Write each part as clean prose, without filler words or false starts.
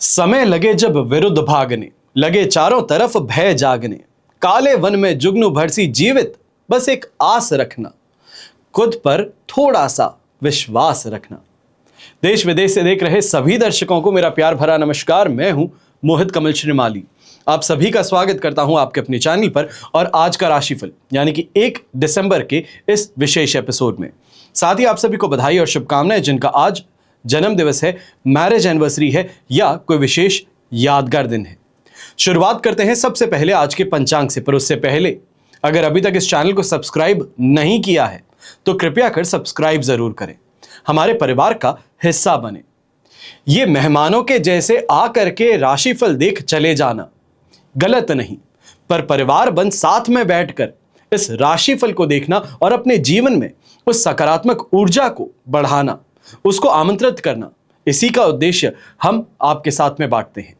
समय लगे जब विरुद्ध भागने, लगे चारों तरफ भय जागने, काले वन में जुगनू भरसी जीवित, बस एक आस रखना, खुद पर थोड़ा सा विश्वास रखना। देश विदेश से देख रहे सभी दर्शकों को मेरा प्यार भरा नमस्कार। मैं हूं मोहित कमल श्रीमाली। आप सभी का स्वागत करता हूं आपके अपने चैनल पर और आज का राशिफल यानी कि 1 दिसंबर के इस विशेष एपिसोड में। साथ ही आप सभी को बधाई और शुभकामनाएं जिनका आज जन्म दिवस है, मैरिज एनिवर्सरी है या कोई विशेष यादगार दिन है। शुरुआत करते हैं सबसे पहले आज के पंचांग से, पर उससे पहले अगर अभी तक इस चैनल को सब्सक्राइब नहीं किया है तो कृपया कर सब्सक्राइब जरूर करें, हमारे परिवार का हिस्सा बने। ये मेहमानों के जैसे आ करके राशिफल देख चले जाना गलत नहीं, पर परिवार बन साथ में बैठकर इस राशिफल को देखना और अपने जीवन में उस सकारात्मक ऊर्जा को बढ़ाना, उसको आमंत्रित करना, इसी का उद्देश्य हम आपके साथ में बांटते हैं।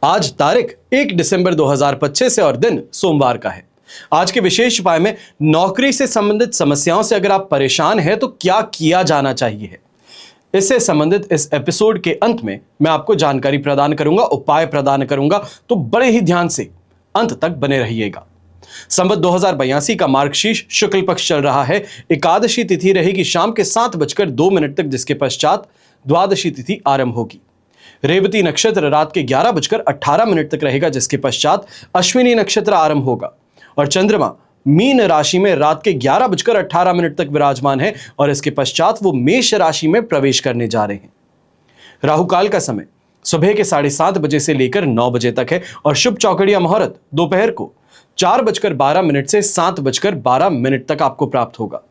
आज तारीख 1 दिसंबर 2025 है और दिन सोमवार का है। आज के विशेष उपाय में नौकरी से संबंधित समस्याओं से अगर आप परेशान हैं तो क्या किया जाना चाहिए, इससे संबंधित इस एपिसोड के अंत में मैं आपको जानकारी प्रदान करूंगा, उपाय प्रदान करूंगा, तो बड़े ही ध्यान से अंत तक बने रहिएगा। संवत 2082 का मार्गशीर्ष शुक्ल पक्ष चल रहा है। एकादशी तिथि रहेगी शाम के 7:02 तक, जिसके पश्चात द्वादशी तिथि आरंभ होगी। रेवती नक्षत्र रात के 11:18 तक रहेगा, जिसके पश्चात अश्विनी नक्षत्र आरंभ होगा और चंद्रमा मीन राशि में रात के 11:18 तक विराजमान है और इसके पश्चात वो मेष राशि में प्रवेश करने जा रहे हैं। राहुकाल का समय सुबह के 7:30 बजे से लेकर 9 बजे तक है और शुभ चौकड़िया मुहूर्त दोपहर को 4:12 से 7:12 तक आपको प्राप्त होगा।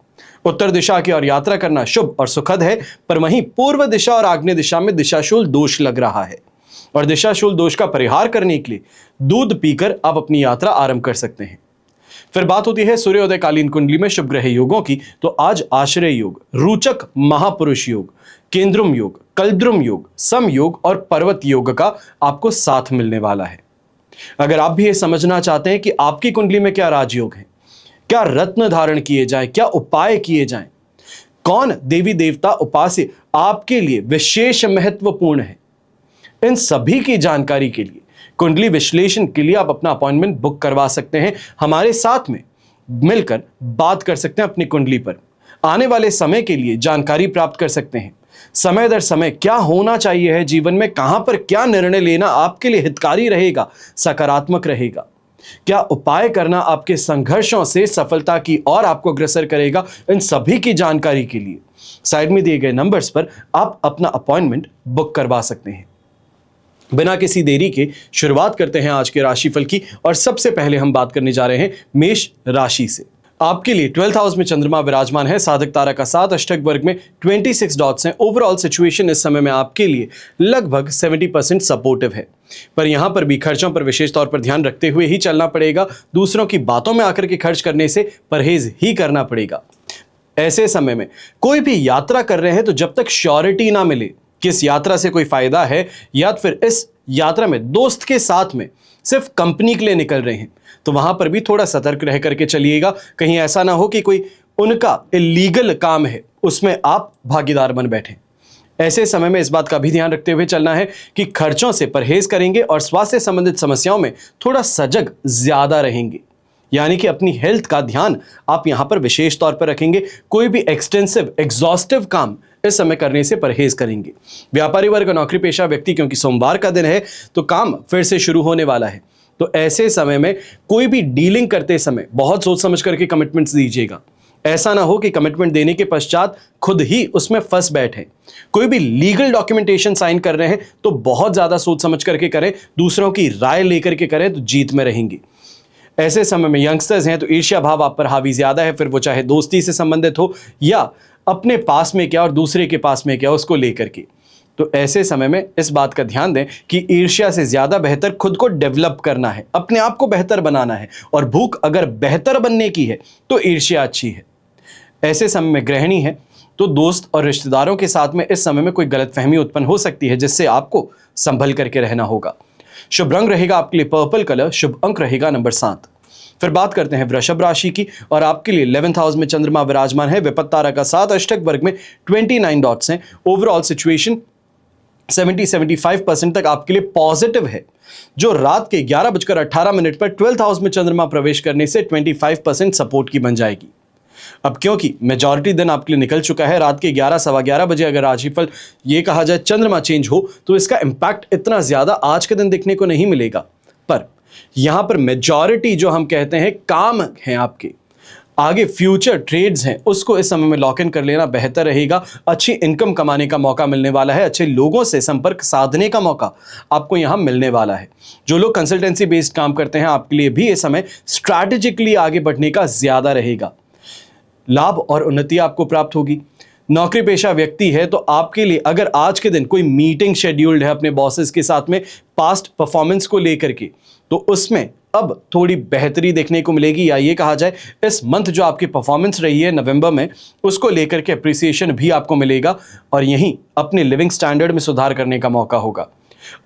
उत्तर दिशा की ओर यात्रा करना शुभ और सुखद है, पर वहीं पूर्व दिशा और आग्नेय दिशा में दिशाशूल दोष लग रहा है और दिशाशूल दोष का परिहार करने के लिए दूध पीकर आप अपनी यात्रा आरंभ कर सकते हैं। फिर बात होती है सूर्योदयकालीन कुंडली में शुभ ग्रह योगों की, तो आज आश्रय योग, रोचक महापुरुष योग, केंद्रुम योग, कल्द्रुम योग, सम योग और पर्वत योग का आपको साथ मिलने वाला है। अगर आप भी ये समझना चाहते हैं कि आपकी कुंडली में क्या राजयोग है, क्या रत्न धारण किए जाएं, क्या उपाय किए जाएं, कौन देवी देवता उपास्य आपके लिए विशेष महत्वपूर्ण है, इन सभी की जानकारी के लिए, कुंडली विश्लेषण के लिए आप अपना अपॉइंटमेंट बुक करवा सकते हैं। हमारे साथ में मिलकर बात कर सकते हैं, अपनी कुंडली पर आने वाले समय के लिए जानकारी प्राप्त कर सकते हैं। समय दर समय क्या होना चाहिए है जीवन में, कहां पर क्या निर्णय लेना आपके लिए हितकारी रहेगा, सकारात्मक रहेगा, क्या उपाय करना आपके संघर्षों से सफलता की ओर आपको अग्रसर करेगा, इन सभी की जानकारी के लिए साइड में दिए गए नंबर्स पर आप अपना अपॉइंटमेंट बुक करवा सकते हैं। बिना किसी देरी के शुरुआत करते हैं आज के राशिफल की और सबसे पहले हम बात करने जा रहे हैं मेष राशि से। आपके लिए 12th हाउस में चंद्रमा विराजमान है। साधक तारा का 7, अष्टक वर्ग में 26 डॉट्स हैं। ओवरऑल सिचुएशन इस समय में आपके लिए लगभग 70% सपोर्टिव है, पर यहां पर भी खर्चों पर विशेष तौर पर ध्यान रखते हुए ही चलना पड़ेगा। दूसरों की बातों में आकर के खर्च करने से परहेज ही करना पड़ेगा। ऐसे समय में कोई भी यात्रा कर रहे हैं तो जब तक श्योरिटी ना मिले किस यात्रा से कोई फायदा है या फिर इस यात्रा में दोस्त के साथ में सिर्फ कंपनी के लिए निकल रहे हैं, तो वहां पर भी थोड़ा सतर्क रह करके चलिएगा। कहीं ऐसा ना हो कि कोई उनका इलीगल काम है उसमें आप भागीदार बन बैठे। ऐसे समय में इस बात का भी ध्यान रखते हुए चलना है कि खर्चों से परहेज करेंगे और स्वास्थ्य संबंधित समस्याओं में थोड़ा सजग ज्यादा रहेंगे, यानी कि अपनी हेल्थ का ध्यान आप यहां पर विशेष तौर पर रखेंगे। कोई भी एक्सटेंसिव एग्जॉस्टिव काम इस समय करने से परहेज करेंगे। व्यापारी वर्ग, नौकरी पेशा व्यक्ति, क्योंकि सोमवार का दिन है तो काम फिर से शुरू होने वाला है, तो ऐसे समय में कोई भी डीलिंग करते समय बहुत सोच समझ करके कमिटमेंट्स दीजिएगा। ऐसा ना हो कि कमिटमेंट देने के पश्चात खुद ही उसमें फंस बैठे। कोई भी लीगल डॉक्यूमेंटेशन साइन कर रहे हैं तो बहुत ज्यादा सोच समझ करके करें, दूसरों की राय लेकर के करें तो जीत में रहेंगे। ऐसे समय में यंगस्टर्स हैं तो ईर्ष्या भाव आप पर हावी ज्यादा है, फिर वो चाहे दोस्ती से संबंधित हो या अपने पास में क्या और दूसरे के पास में क्या उसको लेकर के। तो ऐसे समय में इस बात का ध्यान दें कि ईर्ष्या से ज्यादा बेहतर खुद को डेवलप करना है, अपने आप को बेहतर बनाना है, और भूख अगर बेहतर बनने की है तो ईर्ष्या अच्छी है। ऐसे समय में गृहिणी है तो दोस्त और रिश्तेदारों के साथ में इस समय में कोई गलतफहमी उत्पन्न हो सकती है, जिससे आपको संभल करके रहना होगा। शुभ रंग रहेगा आपके लिए पर्पल कलर, शुभ अंक रहेगा नंबर 7। फिर बात करते हैं वृषभ राशि की और आपके लिए 11th हाउस में चंद्रमा विराजमान है। विपत्त तारा का 7, अष्टक वर्ग में 29 डॉट्स हैं। ओवरऑल सिचुएशन 70-75% तक आपके लिए पॉजिटिव है। जो रात के 11:18 पर 12th हाउस में चंद्रमा प्रवेश करने से 25% सपोर्ट की बन जाएगी। अब क्योंकि मेजॉरिटी दिन आपके लिए निकल चुका है, रात के 11 सवा 11 बजे अगर राशिफल ये कहा जाए चंद्रमा चेंज हो तो इसका इंपैक्ट इतना ज्यादा आज के दिन देखने को नहीं मिलेगा। पर यहां पर मेजॉरिटी जो हम कहते हैं काम है आपके, आगे फ्यूचर ट्रेड्स हैं, उसको इस समय में लॉक इन कर लेना बेहतर रहेगा। अच्छी इनकम कमाने का मौका मिलने वाला है, अच्छे लोगों से संपर्क साधने का मौका आपको यहां मिलने वाला है। जो लोग कंसल्टेंसी बेस्ड काम करते हैं आपके लिए भी इस समय स्ट्रैटेजिकली आगे बढ़ने का ज्यादा रहेगा। लाभ और उन्नति आपको प्राप्त होगी। नौकरी पेशा व्यक्ति है तो आपके लिए अगर आज के दिन कोई मीटिंग शेड्यूल्ड है अपने बॉसेस के साथ में पास्ट परफॉर्मेंस को लेकर के, तो उसमें अब थोड़ी बेहतरी देखने को मिलेगी, या ये कहा जाए इस मंथ जो आपकी परफॉर्मेंस रही है नवंबर में, उसको लेकर के अप्रिसिएशन भी आपको मिलेगा और यहीं अपने लिविंग स्टैंडर्ड में सुधार करने का मौका होगा।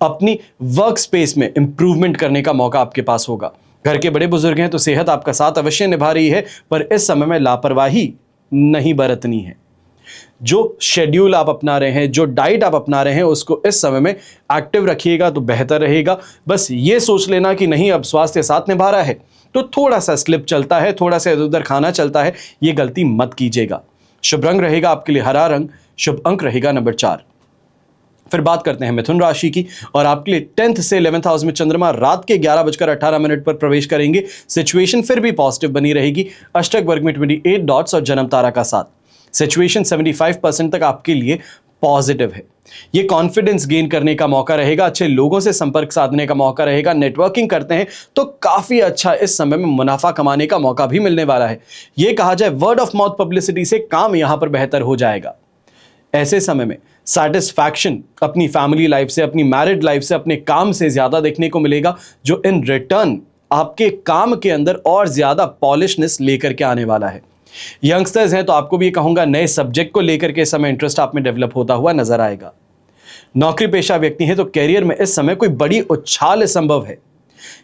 अपनी वर्क स्पेस में इंप्रूवमेंट करने का मौका आपके पास होगा। घर के बड़े बुजुर्ग हैं तो सेहत आपका साथ अवश्य निभा रही है, पर इस समय में लापरवाही नहीं बरतनी है। जो शेड्यूल आप अपना रहे हैं, जो डाइट आप अपना रहे हैं, उसको इस समय में एक्टिव रखिएगा तो बेहतर रहेगा। बस ये सोच लेना कि नहीं अब स्वास्थ्य साथ निभा रहा है तो थोड़ा सा स्लिप चलता है, थोड़ा सा इधर उधर खाना चलता है, ये गलती मत कीजिएगा। शुभ रंग रहेगा आपके लिए हरा रंग, शुभ अंक रहेगा नंबर 4। फिर बात करते हैं मिथुन राशि की, और आपके लिए 10th से 11th हाउस में चंद्रमा रात के 11:18 पर प्रवेश करेंगे। सिचुएशन फिर भी पॉजिटिव बनी रहेगी। अष्टक वर्ग में 28 डॉट्स और जन्म तारा का साथ। सिचुएशन 75% तक आपके लिए पॉजिटिव है। ये कॉन्फिडेंस गेन करने का मौका रहेगा, अच्छे लोगों से संपर्क साधने का मौका रहेगा। नेटवर्किंग करते हैं तो काफी अच्छा इस समय में मुनाफा कमाने का मौका भी मिलने वाला है। ये कहा जाए वर्ड ऑफ माउथ पब्लिसिटी से काम यहां पर बेहतर हो जाएगा। ऐसे समय में सैटिस्फैक्शन अपनी फैमिली लाइफ से, अपनी मैरिड लाइफ से, अपने काम से ज्यादा देखने को मिलेगा, जो इन रिटर्न आपके काम के अंदर और ज्यादा पॉलिशनेस लेकर के आने वाला है। यंगस्टर्स हैं तो आपको भी कहूंगा नए सब्जेक्ट को लेकर के इस समय इंटरेस्ट आप में डेवलप होता हुआ नजर आएगा। नौकरी पेशा व्यक्ति हैं तो कैरियर में इस समय कोई बड़ी उछाल संभव है।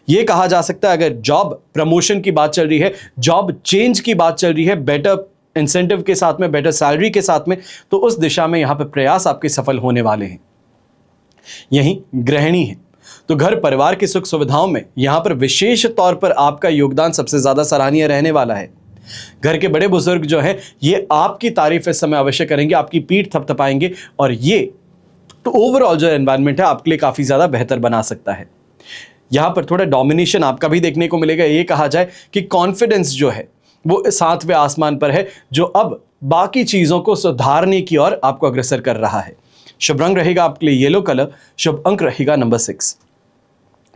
यह कहा जा सकता है अगर जॉब प्रमोशन की बात चल रही है, जॉब चेंज की बात चल रही है, बेटर इंसेंटिव के साथ में, बेटर सैलरी के साथ में, तो उस दिशा में यहां पर प्रयास आपके सफल होने वाले हैं। यहीं गृहिणी है तो घर परिवार की सुख सुविधाओं में यहां पर विशेष तौर पर आपका योगदान सबसे ज्यादा सराहनीय रहने वाला है। घर के बड़े बुजुर्ग जो है ये आपकी तारीफ इस समय अवश्य करेंगे, आपकी पीठ थपथपाएंगे और ये तो ओवरऑल जो एनवायरनमेंट है आपके लिए काफी ज्यादा बेहतर बना सकता है। यहां पर थोड़ा डोमिनेशन आपका भी देखने को मिलेगा। ये कहा जाए कि कॉन्फिडेंस जो है वो 7वें आसमान पर है, जो अब बाकी चीजों को सुधारने की ओर आपको अग्रसर कर रहा है। शुभ रंग रहेगा आपके लिए येलो कलर, शुभ अंक रहेगा नंबर 6।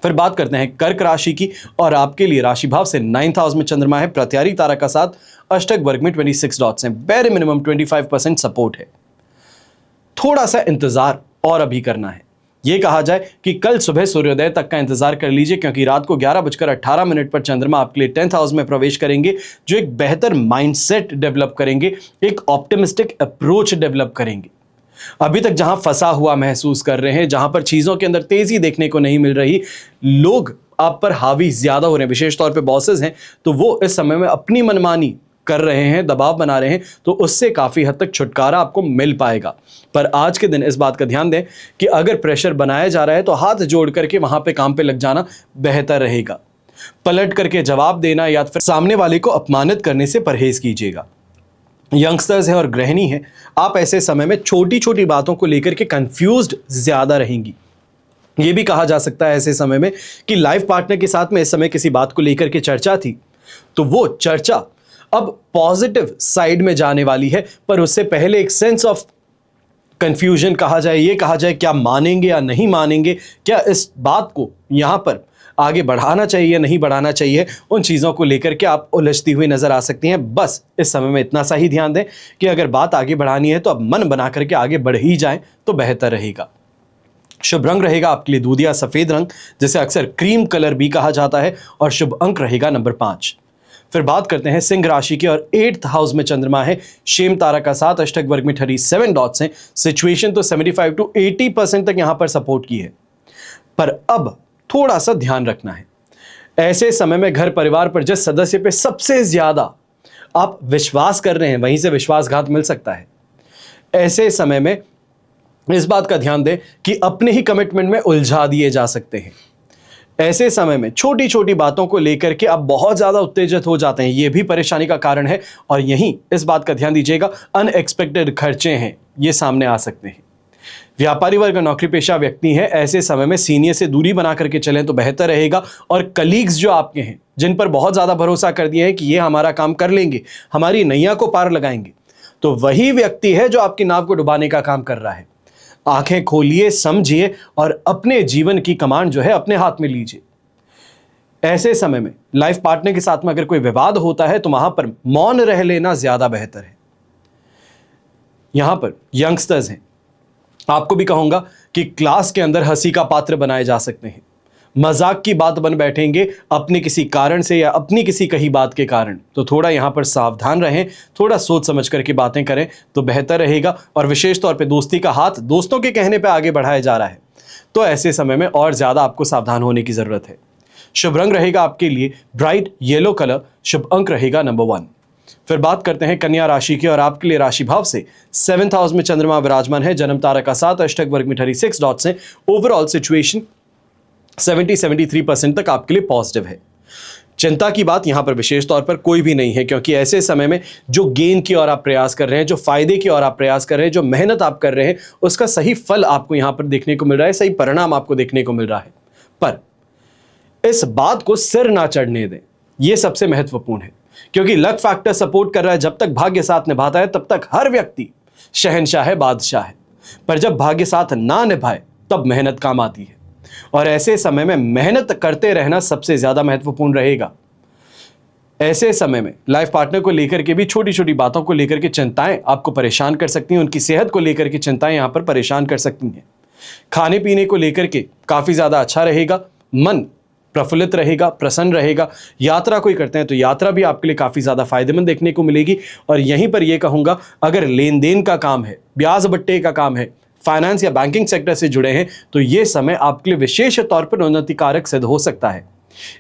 फिर बात करते हैं कर्क राशि की, और आपके लिए राशि भाव से 9th हाउस में चंद्रमा है, प्रत्यारी तारा का साथ, अष्टक वर्ग में 26 डॉट्स हैं, बेरे मिनिमम 25% सपोर्ट है। थोड़ा सा इंतजार और अभी करना है। यह कहा जाए कि कल सुबह सूर्योदय तक का इंतजार कर लीजिए, क्योंकि रात को 11:18 पर चंद्रमा आपके लिए 10th हाउस में प्रवेश करेंगे, जो एक बेहतर माइंडसेट डेवलप करेंगे, एक ऑप्टिमिस्टिक अप्रोच डेवलप करेंगे। अभी तक जहां फंसा हुआ महसूस कर रहे हैं, जहां पर चीजों के अंदर तेजी देखने को नहीं मिल रही, लोग आप पर हावी ज्यादा हो रहे हैं, विशेष तौर पे बॉसेस हैं तो वो इस समय में अपनी मनमानी कर रहे हैं, दबाव बना रहे हैं, तो उससे काफी हद तक छुटकारा आपको मिल पाएगा। पर आज के दिन इस बात का ध्यान दें कि अगर प्रेशर बनाया जा रहा है तो हाथ जोड़ करके वहां पे काम पे लग जाना बेहतर रहेगा। पलट करके जवाब देना या फिर सामने वाले को अपमानित करने से परहेज कीजिएगा। यंगस्टर्स हैं और गृहिणी हैं, आप ऐसे समय में छोटी छोटी बातों को लेकर के कंफ्यूज्ड ज्यादा रहेंगी। यह भी कहा जा सकता है ऐसे समय में कि लाइफ पार्टनर के साथ में इस समय किसी बात को लेकर के चर्चा थी, तो वो चर्चा अब पॉजिटिव साइड में जाने वाली है, पर उससे पहले एक सेंस ऑफ कंफ्यूजन कहा जाए, ये कहा जाए क्या मानेंगे या नहीं मानेंगे, क्या इस बात को यहां पर आगे बढ़ाना चाहिए या नहीं बढ़ाना चाहिए, उन चीज़ों को लेकर के आप उलझती हुई नजर आ सकती हैं। बस इस समय में इतना सा ही ध्यान दें कि अगर बात आगे बढ़ानी है तो अब मन बना करके आगे बढ़ ही जाएं तो बेहतर रहेगा। शुभ रंग रहेगा आपके लिए दूधिया सफेद रंग, जिसे अक्सर क्रीम कलर भी कहा जाता है, और शुभ अंक रहेगा नंबर 5। फिर बात करते हैं सिंह राशि की, और 8th हाउस में चंद्रमा है, शेम तारा का साथ, अष्टक वर्ग में 37 डॉट्स हैं। सिचुएशन तो 75 to 80% तक यहां पर सपोर्ट की है, पर अब थोड़ा सा ध्यान रखना है। ऐसे समय में घर परिवार पर जिस सदस्य पे सबसे ज्यादा आप विश्वास कर रहे हैं वहीं से विश्वासघात मिल सकता है। ऐसे समय में इस बात का ध्यान दें कि अपने ही कमिटमेंट में उलझा दिए जा सकते हैं। ऐसे समय में छोटी छोटी बातों को लेकर के आप बहुत ज्यादा उत्तेजित हो जाते हैं, यह भी परेशानी का कारण है। और यहीं इस बात का ध्यान दीजिएगा, अनएक्सपेक्टेड खर्चे हैं ये सामने आ सकते हैं। व्यापारी वर्ग नौकरी पेशा व्यक्ति हैं, ऐसे समय में सीनियर से दूरी बना करके चलें तो बेहतर रहेगा। और कलीग्स जो आपके हैं, जिन पर बहुत ज्यादा भरोसा कर दिया है कि ये हमारा काम कर लेंगे, हमारी नैया को पार लगाएंगे, तो वही व्यक्ति है जो आपकी नाव को डुबाने का काम कर रहा है। आंखें खोलिए, समझिए और अपने जीवन की कमांड जो है अपने हाथ में लीजिए। ऐसे समय में लाइफ पार्टनर के साथ में अगर कोई विवाद होता है तो वहां पर मौन रह लेना ज्यादा बेहतर है। यहां पर यंगस्टर्स हैं, आपको भी कहूंगा कि क्लास के अंदर हंसी का पात्र बनाए जा सकते हैं। मजाक की बात बन बैठेंगे अपने किसी कारण से या अपनी किसी कही बात के कारण, तो थोड़ा यहां पर सावधान रहें, थोड़ा सोच समझ करके बातें करें तो बेहतर रहेगा। और विशेष तौर पे दोस्ती का हाथ दोस्तों के कहने पे आगे बढ़ाया जा रहा है, तो ऐसे समय में और ज्यादा आपको सावधान होने की जरूरत है। शुभ रंग रहेगा आपके लिए ब्राइट येलो कलर, शुभ अंक रहेगा नंबर 1। फिर बात करते हैं कन्या राशि की, और आपके लिए राशि भाव से 7th हाउस में चंद्रमा विराजमान है, जन्म तारा का 7, अष्टक वर्ग में 36 डॉट्स हैं। ओवरऑल सिचुएशन 70-73% तक आपके लिए पॉजिटिव है। चिंता की बात यहां पर विशेष तौर पर कोई भी नहीं है, क्योंकि ऐसे समय में जो गेन की ओर आप प्रयास कर रहे हैं, जो फायदे की ओर आप प्रयास कर रहे हैं, जो मेहनत आप कर रहे हैं, उसका सही फल आपको यहां पर देखने को मिल रहा है, सही परिणाम आपको देखने को मिल रहा है। पर इस बात को सिर ना चढ़ने दें, यह सबसे महत्वपूर्ण है, क्योंकि लक फैक्टर सपोर्ट कर रहा है। जब तक भाग्य साथ निभाता है तब तक हर व्यक्ति शहंशाह है, बादशाह है। पर जब भाग्य साथ ना निभाए तब मेहनत काम आती है, और ऐसे समय में मेहनत करते रहना सबसे ज्यादा महत्वपूर्ण रहेगा। ऐसे समय में लाइफ पार्टनर को लेकर के भी छोटी छोटी बातों को लेकर के चिंताएं आपको परेशान कर सकती हैं, उनकी सेहत को लेकर के चिंताएं यहां पर परेशान कर सकती हैं। खाने पीने को लेकर के काफी ज्यादा अच्छा रहेगा, मन प्रफुल्लित रहेगा, प्रसन्न रहेगा। यात्रा कोई करते हैं तो यात्रा भी आपके लिए काफी ज्यादा फायदेमंद देखने को मिलेगी। और यहीं पर यह कहूंगा, अगर लेन देन का काम है, ब्याज बट्टे का काम है, फाइनेंस या बैंकिंग सेक्टर से जुड़े हैं, तो यह समय आपके लिए विशेष तौर पर उन्नतिकारक सिद्ध हो सकता है।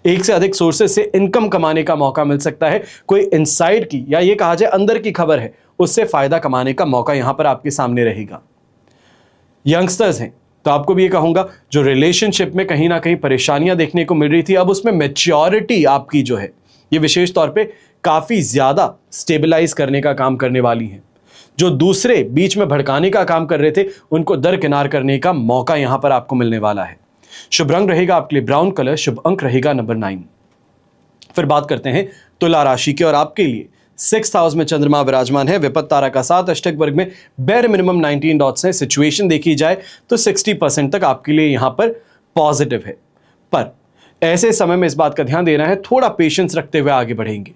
एक से अधिक सोर्सेज से इनकम कमाने का मौका मिल सकता है। कोई इनसाइड की या ये कहा जाए अंदर की खबर है, उससे फायदा कमाने का मौका यहां पर आपके सामने रहेगा। यंगस्टर्स हैं तो आपको भी ये कहूंगा, जो रिलेशनशिप में कहीं ना कहीं परेशानियां देखने को मिल रही थी, अब उसमें मैच्योरिटी आपकी जो है ये विशेष तौर पे काफी ज्यादा स्टेबलाइज करने का काम करने वाली है। जो दूसरे बीच में भड़काने का काम कर रहे थे, उनको दरकिनार करने का मौका यहां पर आपको मिलने वाला है। शुभ रंग रहेगा आपके लिए ब्राउन कलर, शुभ अंक रहेगा नंबर 9। फिर बात करते हैं तुला राशि की, और आपके लिए 6th हाउस में चंद्रमा विराजमान है, विपत्त तारा का 7, अष्टक वर्ग में बेर मिनिमम 19 डॉट्स हैं। सिचुएशन देखी जाए तो 60% तक आपके लिए यहां पर पॉजिटिव है। पर ऐसे समय में इस बात का ध्यान देना है, थोड़ा पेशेंस रखते हुए आगे बढ़ेंगे।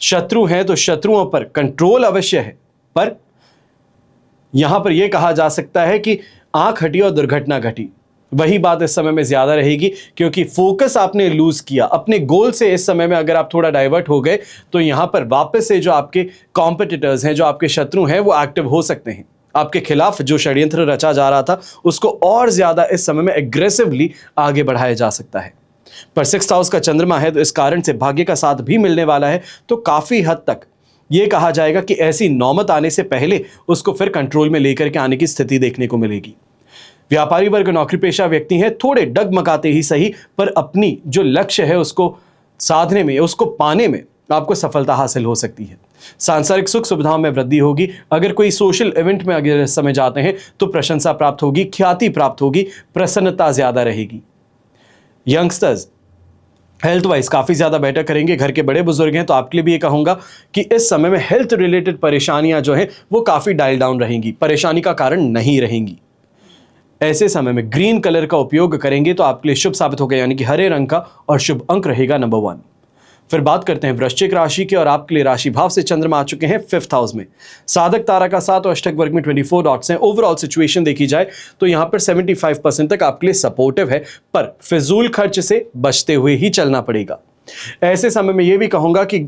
शत्रु हैं तो शत्रुओं पर कंट्रोल अवश्य है, पर यहां पर यह कहा जा सकता है कि आंख हटी और दुर्घटना घटी। वही बात इस समय में ज्यादा रहेगी, क्योंकि फोकस आपने लूज किया अपने गोल से। इस समय में अगर आप थोड़ा डाइवर्ट हो गए तो यहां पर वापस से जो आपके कॉम्पिटिटर्स हैं, जो आपके शत्रु हैं, वो एक्टिव हो सकते हैं। आपके खिलाफ जो षड्यंत्र रचा जा रहा था, उसको और ज्यादा इस समय में एग्रेसिवली आगे बढ़ाया जा सकता है। पर 6th हाउस का चंद्रमा है, तो इस कारण से भाग्य का साथ भी मिलने वाला है। तो काफी हद तक यह कहा जाएगा कि ऐसी नौबत आने से पहले उसको फिर कंट्रोल में लेकर के आने की स्थिति देखने को मिलेगी। व्यापारी वर्ग नौकरी पेशा व्यक्ति हैं, थोड़े डगमगाते ही सही, पर अपनी जो लक्ष्य है उसको साधने में, उसको पाने में आपको सफलता हासिल हो सकती है। सांसारिक सुख सुविधाओं में वृद्धि होगी। अगर कोई सोशल इवेंट में अगर इस समय जाते हैं तो प्रशंसा प्राप्त होगी, ख्याति प्राप्त होगी, प्रसन्नता ज्यादा रहेगी। यंगस्टर्स हेल्थ वाइज काफी ज्यादा बेटर करेंगे। घर के बड़े बुजुर्ग हैं तो आपके लिए भी ये कहूंगा कि इस समय में हेल्थ रिलेटेड परेशानियां जो हैं वो काफी डायल डाउन रहेंगी, परेशानी का कारण नहीं रहेंगी। ऐसे समय में ग्रीन कलर का उपयोग करेंगे तो आपके लिए शुभ साबित होगा, यानी कि हरे रंग का, और शुभ अंक रहेगा नंबर 1। फिर बात करते हैं वृश्चिक राशि की, और आपके लिए राशि भाव से चंद्रमा आ चुके हैं 5th हाउस में। साधक तारा का 7 और अष्टक वर्ग में 24 डॉट्स हैं। ओवरऑल सिचुएशन देखी जाए तो यहां पर 75% तक आपके लिए सपोर्टिव है, पर फिजूल खर्च से बचते हुए ही चलना पड़ेगा। ऐसे समय में यह भी कहूंगा कि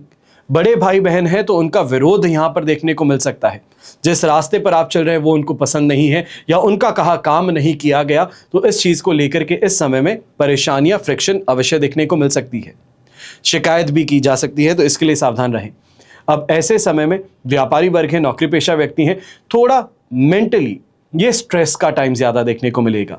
बड़े भाई बहन हैं तो उनका विरोध यहां पर देखने को मिल सकता है। जिस रास्ते पर आप चल रहे हैं वो उनको पसंद नहीं है, या उनका कहा काम नहीं किया गया, तो इस चीज को लेकर के इस समय में परेशानियां, फ्रिक्शन अवश्य देखने को मिल सकती है। शिकायत भी की जा सकती है, तो इसके लिए सावधान रहें। अब ऐसे समय में व्यापारी वर्ग है, नौकरी पेशा व्यक्ति हैं, थोड़ा मेंटली ये स्ट्रेस का टाइम ज्यादा देखने को मिलेगा।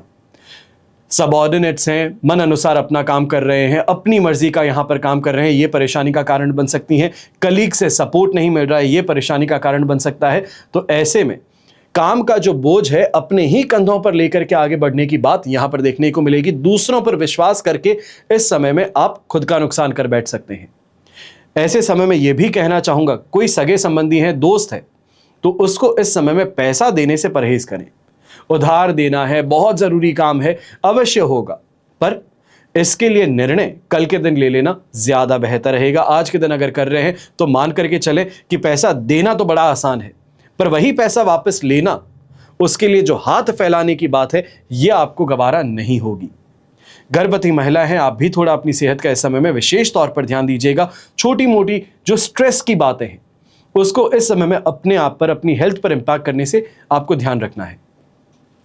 सबऑर्डिनेट्स हैं, मन अनुसार अपना काम कर रहे हैं, अपनी मर्जी का यहां पर काम कर रहे हैं, ये परेशानी का कारण बन सकती हैं। कलीग से सपोर्ट नहीं मिल रहा है, ये परेशानी का कारण बन सकता है। तो ऐसे में काम का जो बोझ है अपने ही कंधों पर लेकर के आगे बढ़ने की बात यहां पर देखने को मिलेगी। दूसरों पर विश्वास करके इस समय में आप खुद का नुकसान कर बैठ सकते हैं। ऐसे समय में यह भी कहना चाहूंगा, कोई सगे संबंधी है, दोस्त है, तो उसको इस समय में पैसा देने से परहेज करें। उधार देना है, बहुत जरूरी काम है, अवश्य होगा, पर इसके लिए निर्णय कल के दिन ले लेना ज्यादा बेहतर रहेगा। आज के दिन अगर कर रहे हैं तो मान करके चले कि पैसा देना तो बड़ा आसान है, पर वही पैसा वापस लेना, उसके लिए जो हाथ फैलाने की बात है, यह आपको गवारा नहीं होगी। गर्भवती महिला है, आप भी थोड़ा अपनी सेहत का इस समय में विशेष तौर पर ध्यान दीजिएगा। छोटी मोटी जो स्ट्रेस की बातें हैं उसको इस समय में अपने आप पर, अपनी हेल्थ पर इंपैक्ट करने से आपको ध्यान रखना है।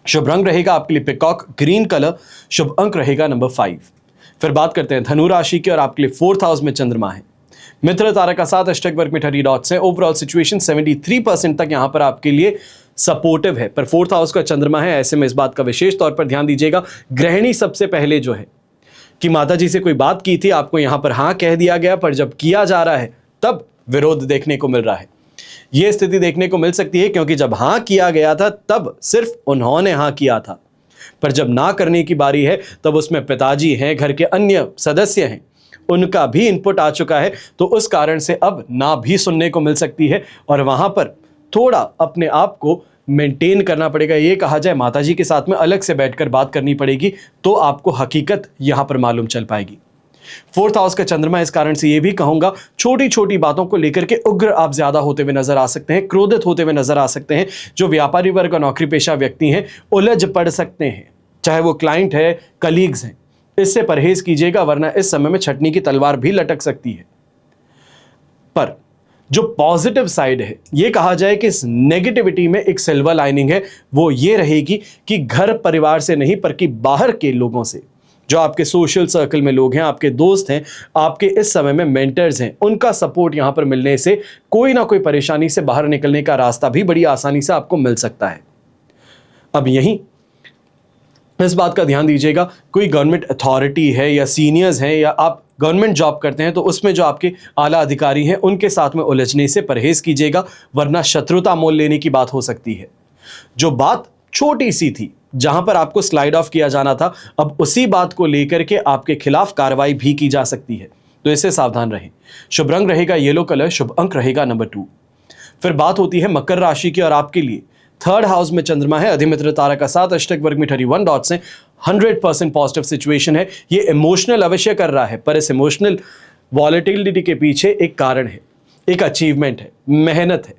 शुभ रंग रहेगा आपके लिए पिकॉक ग्रीन कलर, शुभ अंक रहेगा नंबर 5। फिर बात करते हैं धनु राशि की, और आपके लिए 4th हाउस में चंद्रमा है। मित्र तारा का साथ, अष्टक वर्ग में 30 डॉट्स है। ओवरऑल सिचुएशन 73% तक यहां पर आपके लिए सपोर्टिव है, पर 4th हाउस का चंद्रमा है। ऐसे में इस बात का विशेष तौर पर ध्यान दीजिएगा। गृहिणी सबसे पहले जो है कि माता जी से कोई बात की थी, आपको यहां पर हां कह दिया गया, पर जब किया जा रहा है तब विरोध देखने को मिल रहा है। यह स्थिति देखने को मिल सकती है क्योंकि जब हां किया गया था तब सिर्फ उन्होंने हां किया था, पर जब ना करने की बारी है तब उसमें पिताजी हैं, घर के अन्य सदस्य हैं, उनका भी इनपुट आ चुका है। तो उस कारण से अब ना भी सुनने को मिल सकती है, और वहां पर थोड़ा अपने आप को मेंटेन करना पड़ेगा। ये कहा जाए माताजी के साथ में अलग से बैठकर बात करनी पड़ेगी, तो आपको हकीकत यहां पर मालूम चल पाएगी। 4th हाउस का चंद्रमा, इस कारण से ये भी कहूंगा, छोटी छोटी बातों को लेकर के उग्र आप ज्यादा होते हुए नजर आ सकते हैं, क्रोधित होते हुए नजर आ सकते हैं। जो व्यापारी वर्ग और नौकरी पेशा व्यक्ति हैं उलझ पड़ सकते हैं, चाहे वो क्लाइंट है, कलीग्स हैं। इससे परहेज कीजिएगा, वरना इस समय में छटनी की तलवार भी लटक सकती है। पर जो पॉजिटिव साइड है, ये कहा जाए कि इस नेगेटिविटी में एक सिल्वर लाइनिंग है, वो ये रहेगी कि घर परिवार से नहीं, पर कि बाहर के लोगों से, जो आपके सोशल सर्कल में लोग हैं, आपके दोस्त हैं, आपके इस समय में मेंटर्स हैं, उनका सपोर्ट यहां पर मिलने से कोई ना कोई परेशानी से बाहर निकलने का रास्ता भी बड़ी आसानी से आपको मिल सकता है। अब यहीं इस बात का ध्यान दीजिएगा, कोई गवर्नमेंट अथॉरिटी है या सीनियर्स हैं या आप गवर्नमेंट जॉब करते हैं, तो उसमें जो आपके आला अधिकारी हैं उनके साथ में उलझने से परहेज कीजिएगा, वरना शत्रुता मोल लेने की बात हो सकती है। जो बात छोटी सी थी, जहां पर आपको स्लाइड ऑफ किया जाना था, अब उसी बात को लेकर के आपके खिलाफ कार्रवाई भी की जा सकती है, तो इससे सावधान रहें। शुभ रंग रहेगा येलो कलर, शुभ अंक रहेगा नंबर 2। फिर बात होती है मकर राशि की, और आपके लिए 3rd हाउस में चंद्रमा है। अधिमित्र तारा का साथ, अष्टक वर्ग में 31 डॉट्स हैं। 100% पॉजिटिव सिचुएशन है। ये इमोशनल अवश्य कर रहा है, पर इस इमोशनल वॉलेटिलिटी के पीछे एक कारण है, एक अचीवमेंट है, मेहनत है,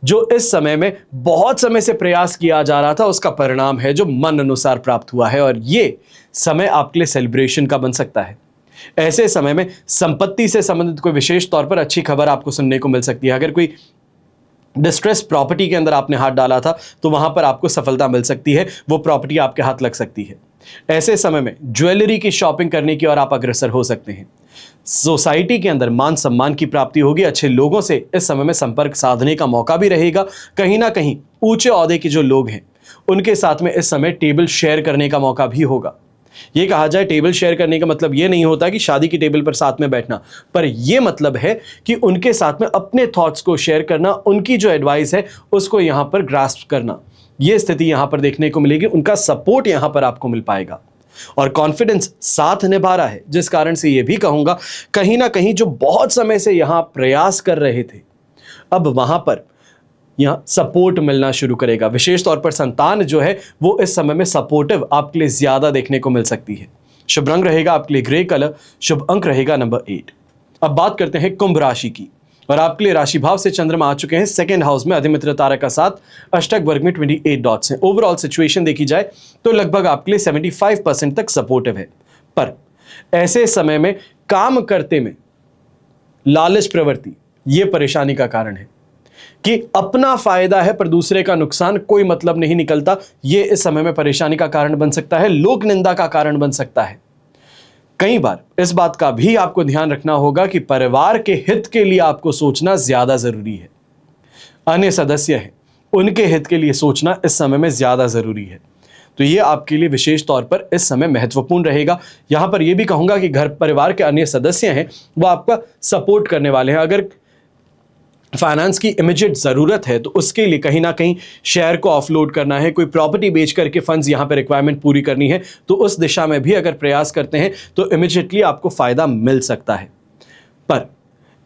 जो इस समय में बहुत समय से प्रयास किया जा रहा था, उसका परिणाम है जो मन अनुसार प्राप्त हुआ है, और ये समय आपके लिए सेलिब्रेशन का बन सकता है। ऐसे समय में संपत्ति से संबंधित कोई विशेष तौर पर अच्छी खबर आपको सुनने को मिल सकती है। अगर कोई डिस्ट्रेस प्रॉपर्टी के अंदर आपने हाथ डाला था, तो वहां पर आपको सफलता मिल सकती है, वो प्रॉपर्टी आपके हाथ लग सकती है। ऐसे समय में ज्वेलरी की शॉपिंग करने की ओर आप अग्रसर हो सकते हैं। सोसाइटी के अंदर मान सम्मान की प्राप्ति होगी। अच्छे लोगों से इस समय में संपर्क साधने का मौका भी रहेगा। कहीं ना कहीं ऊंचे ओहदे के जो लोग हैं उनके साथ में इस समय टेबल शेयर करने का मौका भी होगा। ये कहा जाए, टेबल शेयर करने का मतलब ये नहीं होता कि शादी की टेबल पर साथ में बैठना, पर यह मतलब है कि उनके साथ में अपने थॉट्स को शेयर करना, उनकी जो एडवाइस है उसको यहां पर ग्रास्प करना। यह स्थिति यहां पर देखने को मिलेगी। उनका सपोर्ट यहां पर आपको मिल पाएगा, और कॉन्फिडेंस साथ निभा रहा है, जिस कारण से यह भी कहूंगा, कहीं ना कहीं जो बहुत समय से यहां प्रयास कर रहे थे, अब वहां पर यहां सपोर्ट मिलना शुरू करेगा। विशेष तौर पर संतान जो है वो इस समय में सपोर्टिव आपके लिए ज्यादा देखने को मिल सकती है। शुभ रंग रहेगा आपके लिए ग्रे कलर, शुभ अंक रहेगा नंबर 8। अब बात करते हैं कुंभ राशि की, और आपके लिए राशि भाव से चंद्रमा आ चुके हैं 2nd हाउस में। अधिमित्र तारा का साथ, अष्टक वर्ग में 28 डॉट्स हैं। ओवरऑल सिचुएशन देखी जाए तो लगभग आपके लिए 75% तक सपोर्टिव है, पर ऐसे समय में काम करते में लालच प्रवृत्ति ये परेशानी का कारण है कि अपना फायदा है पर दूसरे का नुकसान, कोई मतलब नहीं निकलता। यह इस समय में परेशानी का कारण बन सकता है, लोक निंदा का कारण बन सकता है। कई बार इस बात का भी आपको ध्यान रखना होगा कि परिवार के हित के लिए आपको सोचना ज्यादा जरूरी है। अन्य सदस्य हैं, उनके हित के लिए सोचना इस समय में ज़्यादा ज़रूरी है। तो ये आपके लिए विशेष तौर पर इस समय महत्वपूर्ण रहेगा। यहाँ पर यह भी कहूँगा कि घर परिवार के अन्य सदस्य हैं वो आपका सपोर्ट करने वाले हैं। अगर फाइनेंस की इमीडिएट ज़रूरत है तो उसके लिए कहीं ना कहीं शेयर को ऑफलोड करना है, कोई प्रॉपर्टी बेच करके फंड्स यहाँ पे रिक्वायरमेंट पूरी करनी है, तो उस दिशा में भी अगर प्रयास करते हैं तो इमीडिएटली आपको फ़ायदा मिल सकता है। पर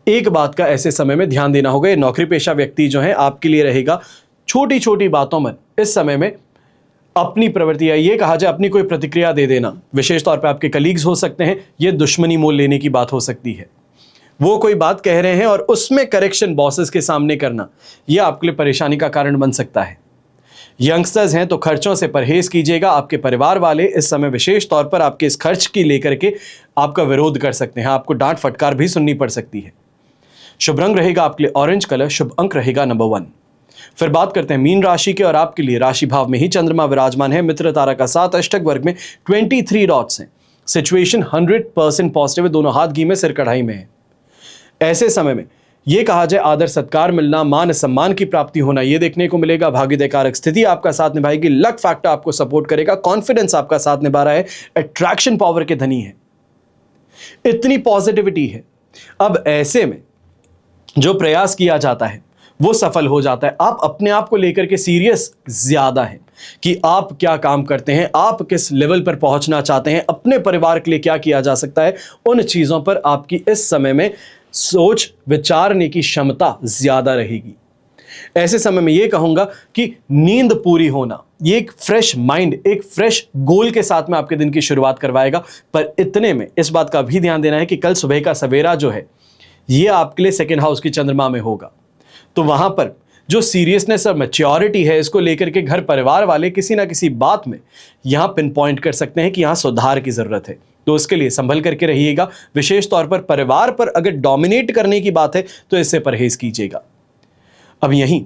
एक बात का ऐसे समय में ध्यान देना होगा, ये नौकरी पेशा व्यक्ति जो है आपके लिए रहेगा छोटी छोटी बातों में इस समय में अपनी प्रवृत्ति या ये कहा जाए अपनी कोई प्रतिक्रिया दे देना, विशेष तौर पर आपके कलीग्स हो सकते हैं, ये दुश्मनी मोल लेने की बात हो सकती है। वो कोई बात कह रहे हैं और उसमें करेक्शन बॉसेस के सामने करना, यह आपके लिए परेशानी का कारण बन सकता है। यंगस्टर्स हैं तो खर्चों से परहेज कीजिएगा। आपके परिवार वाले इस समय विशेष तौर पर आपके इस खर्च की लेकर के आपका विरोध कर सकते हैं, आपको डांट फटकार भी सुननी पड़ सकती है। शुभ रंग रहेगा आपके लिए ऑरेंज कलर, शुभ अंक रहेगा नंबर 1। फिर बात करते हैं मीन राशि के, और आपके लिए राशि भाव में ही चंद्रमा विराजमान है। मित्र तारा का 7, अष्टक वर्ग में 23 डॉट्स हैं। सिचुएशन 100% पॉजिटिव है, दोनों हाथ घी में सिर कढ़ाई में है। ऐसे समय में यह कहा जाए आदर सत्कार मिलना, मान सम्मान की प्राप्ति होना, यह देखने को मिलेगा। भाग्यकारक स्थिति आपका साथ निभाएगी, लक फैक्टर आपको सपोर्ट करेगा, कॉन्फिडेंस आपका साथ निभा रहा है, अट्रैक्शन पावर के धनी है, इतनी पॉजिटिविटी है। अब ऐसे में जो प्रयास किया जाता है वो सफल हो जाता है। आप अपने आप को लेकर के सीरियस ज्यादा हैं कि आप क्या काम करते हैं, आप किस लेवल पर पहुंचना चाहते हैं, अपने परिवार के लिए क्या किया जा सकता है, उन चीजों पर आपकी इस समय में सोच विचारने की क्षमता ज्यादा रहेगी। ऐसे समय में यह कहूंगा कि नींद पूरी होना, ये एक फ्रेश माइंड, एक फ्रेश गोल के साथ में आपके दिन की शुरुआत करवाएगा। पर इतने में इस बात का भी ध्यान देना है कि कल सुबह का सवेरा जो है ये आपके लिए सेकेंड हाउस की चंद्रमा में होगा, तो वहां पर जो सीरियसनेस और मैच्योरिटी है इसको लेकर के घर परिवार वाले किसी ना किसी बात में यहां पिन पॉइंट कर सकते हैं कि यहां सुधार की जरूरत है। तो उसके लिए संभल करके रहिएगा। विशेष तौर पर परिवार पर अगर डोमिनेट करने की बात है तो इससे परहेज कीजिएगा। अब यहीं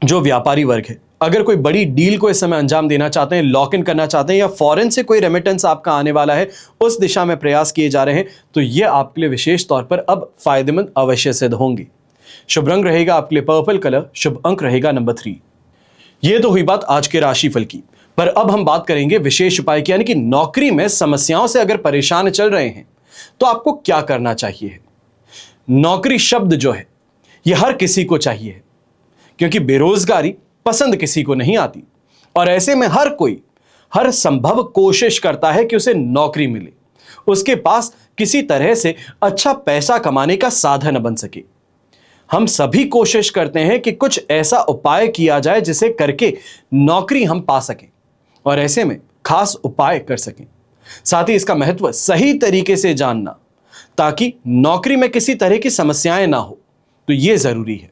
जो व्यापारी वर्ग है, अगर कोई बड़ी डील को इस समय अंजाम देना चाहते हैं, लॉक इन करना चाहते हैं, या फॉरेन से कोई रेमिटेंस आपका आने वाला है, उस दिशा में प्रयास किए जा रहे हैं, तो यह आपके लिए विशेष तौर पर अब फायदेमंद अवश्य सिद्ध होंगे। शुभ रंग रहेगा आपके लिए पर्पल कलर, शुभ अंक रहेगा नंबर 3। यह तो हुई बात आज के राशिफल की, पर अब हम बात करेंगे विशेष उपाय की, यानी कि नौकरी में समस्याओं से अगर परेशान चल रहे हैं तो आपको क्या करना चाहिए। नौकरी शब्द जो है यह हर किसी को चाहिए, क्योंकि बेरोजगारी पसंद किसी को नहीं आती, और ऐसे में हर कोई हर संभव कोशिश करता है कि उसे नौकरी मिले, उसके पास किसी तरह से अच्छा पैसा कमाने का साधन बन सके। हम सभी कोशिश करते हैं कि कुछ ऐसा उपाय किया जाए जिसे करके नौकरी हम पा सकें, और ऐसे में खास उपाय कर सकें। साथ ही इसका महत्व सही तरीके से जानना, ताकि नौकरी में किसी तरह की समस्याएं ना हो, तो यह जरूरी है।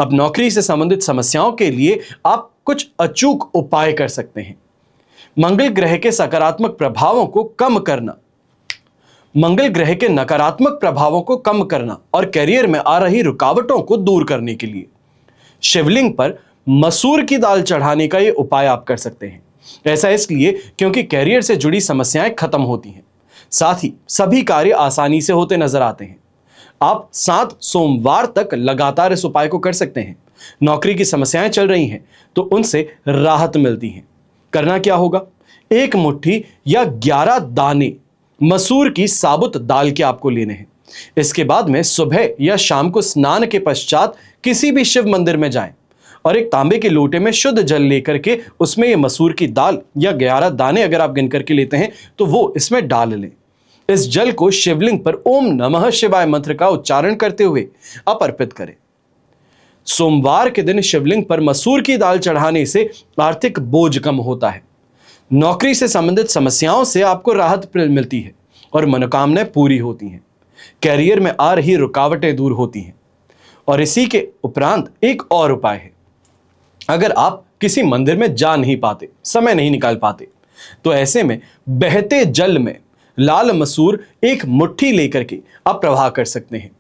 अब नौकरी से संबंधित समस्याओं के लिए आप कुछ अचूक उपाय कर सकते हैं। मंगल ग्रह के सकारात्मक प्रभावों को कम करना, मंगल ग्रह के नकारात्मक प्रभावों को कम करना और करियर में आ रही रुकावटों को दूर करने के लिए शिवलिंग पर मसूर की दाल चढ़ाने का यह उपाय आप कर सकते हैं। ऐसा इसलिए क्योंकि करियर से जुड़ी समस्याएं खत्म होती हैं, साथ ही सभी कार्य आसानी से होते नजर आते हैं। आप 7 सोमवार तक लगातार इस उपाय को कर सकते हैं। नौकरी की समस्याएं चल रही हैं तो उनसे राहत मिलती है। करना क्या होगा, 1 मुट्ठी या 11 दाने मसूर की साबुत दाल के आपको लेने हैं। इसके बाद में सुबह या शाम को स्नान के पश्चात किसी भी शिव मंदिर में जाएं और एक तांबे के लोटे में शुद्ध जल लेकर के उसमें ये मसूर की दाल या 11 दाने अगर आप गिन करके लेते हैं तो वो इसमें डाल लें। इस जल को शिवलिंग पर ओम नमः शिवाय मंत्र का उच्चारण करते हुए आप अर्पित करें। सोमवार के दिन शिवलिंग पर मसूर की दाल चढ़ाने से आर्थिक बोझ कम होता है, नौकरी से संबंधित समस्याओं से आपको राहत मिलती है और मनोकामनाएं पूरी होती हैं, कैरियर में आ रही रुकावटें दूर होती हैं। और इसी के उपरांत एक और उपाय है, अगर आप किसी मंदिर में जा नहीं पाते, समय नहीं निकाल पाते, तो ऐसे में बहते जल में लाल मसूर 1 मुट्ठी लेकर के आप प्रवाह कर सकते हैं।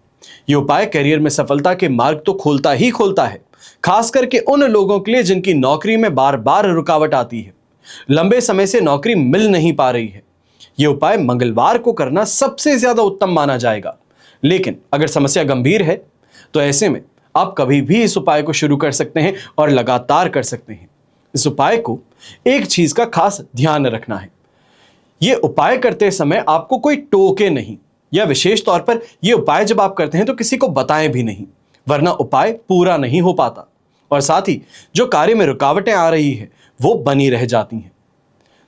यह उपाय करियर में सफलता के मार्ग तो खोलता ही खोलता है, खास करके उन लोगों के लिए जिनकी नौकरी में बार बार रुकावट आती है, लंबे समय से नौकरी मिल नहीं पा रही है। यह उपाय मंगलवार को करना सबसे ज्यादा उत्तम माना जाएगा। लेकिन अगर समस्या गंभीर है तो ऐसे में आप कभी भी इस उपाय को शुरू कर सकते हैं और लगातार कर सकते हैं। इस उपाय को एक चीज का खास ध्यान रखना है, ये उपाय करते समय आपको कोई टोके नहीं, या विशेष तौर पर यह उपाय जब आप करते हैं तो किसी को बताएं भी नहीं, वरना उपाय पूरा नहीं हो पाता और साथ ही जो कार्य में रुकावटें आ रही है वो बनी रह जाती हैं।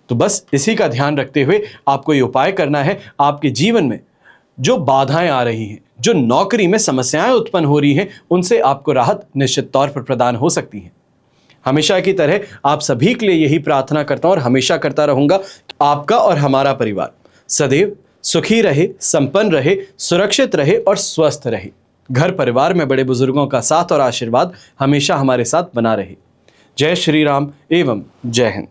तो बस इसी का ध्यान रखते हुए आपको ये उपाय करना है। आपके जीवन में जो बाधाएं आ रही हैं, जो नौकरी में समस्याएं उत्पन्न हो रही हैं, उनसे आपको राहत निश्चित तौर पर प्रदान हो सकती है। हमेशा की तरह आप सभी के लिए यही प्रार्थना करता हूं और हमेशा करता रहूंगा कि आपका और हमारा परिवार सदैव सुखी रहे, संपन्न रहे, सुरक्षित रहे और स्वस्थ रहे। घर परिवार में बड़े बुजुर्गों का साथ और आशीर्वाद हमेशा हमारे साथ बना रहे। जय श्री राम एवं जय हिंद।